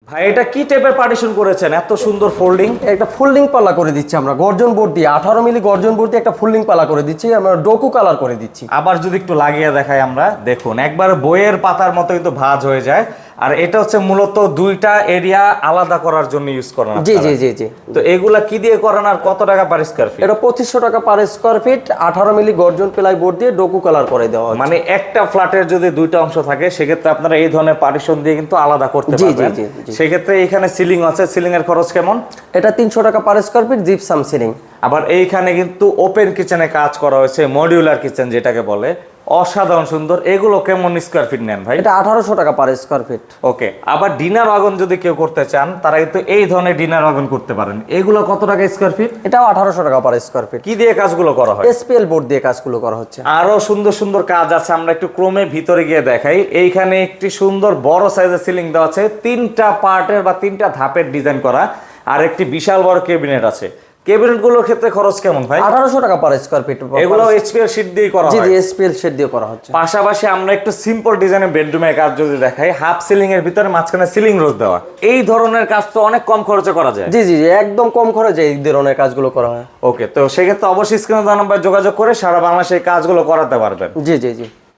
ভাই এটা কি টাইপের পার্টিশন করেছেন? এত সুন্দর ফোল্ডিং। একটা ফোল্ডিং পাল্লা করে দিচ্ছি আমরা, গর্জন বোর্ড দিয়ে 18 মিলি গর্জন বোর্ড দিয়ে একটা ফোল্ডিং পাল্লা করে দিচ্ছি আমরা, ডোকু কালার করে দিচ্ছি। আবার যদি একটু লাগিয়ে দেখাই আমরা, দেখুন একবার বইয়ের পাতার মতো কিন্তু ভাঁজ হয়ে যায়। আর এটা হচ্ছে মূলত দুইটা এরিয়া আলাদা করার জন্য ইউজ করেন। জি জি জি জি। তো এগুলা কি দিয়ে করেন আর কত টাকা পার স্কয়ার ফিট? এটা 2500 টাকা পার স্কয়ার ফিট, 18 মিলি গর্জন প্লাই বোর্ড দিয়ে ডোকু কালার করে দেওয়া হয়। মানে একটা ফ্ল্যাটের যদি দুইটা অংশ থাকে সেক্ষেত্রে আপনারা এই ধরনের পার্টিশন দিয়ে কিন্তু আলাদা করতে জি, পারবেন। জি, জি। সেক্ষেত্রে এখানে সিলিং আছে, সিলিং এর খরচ কেমন? এটা 300 টাকা per square feet gypsum ceiling. আবার এইখানে কিন্তু ওপেন কিচেনে কাজ করা হয়েছে, মডিউলার কিচেন যেটাকে বলে, অসাধারণ সুন্দর। এগুলো কেমন স্কয়ার ফিট নেন ভাই? এটা 1800 টাকা পার স্কয়ার ফিট। ওকে। আবার ডিনার ওয়াগন যদি কেউ করতে চান তারা কিন্তু এই ধরনের ডিনার ওয়াগন করতে পারেন। এগুলো কত টাকা স্কয়ার ফিট? এটাও 1800 টাকা পার স্কয়ার ফিট। কি দিয়ে কাজগুলো করা হয়? এসপিএল বোর্ড দিয়ে কাজগুলো করা হচ্ছে। আরো সুন্দর সুন্দর কাজ আছে, আমরা একটু ক্রমে ভিতরে গিয়ে দেখাই। এইখানে একটি সুন্দর বড় সাইজের সিলিং দেওয়া আছে, 3টা পার্টের বা 3টা ধাপের ডিজাইন করা, আর একটি বিশাল বড় ক্যাবিনেট আছে। ক্যাবিনেট গুলোর ক্ষেত্রে খরচ কেমন ভাই? 1800 টাকা পার স্কয়ার ফিট। এগুলো এইচপিএল শীট দিয়ে করা জি হয়। জি, এসপিএল শেড দিয়ে করা হচ্ছে। পাশাপাশি আমরা একটু সিম্পল ডিজাইনের বেডরুমের কাজ যদি দেখাই, হাফ সিলিং এর ভিতরে মাঝখানে সিলিং রোজ দেওয়া। এই ধরনের কাজ তো অনেক কম খরচে করা যায়। জি জি জি, একদম কম খরচে এই ধরনের কাজগুলো করা হয়। ওকে, তো সেক্ষেত্রে অবশ্যই স্ক্রিনে দেওয়া নাম্বার যোগাযোগ করে সারা বাংলাদেশে এই কাজগুলো করাতে পারবেন। জি জি জি।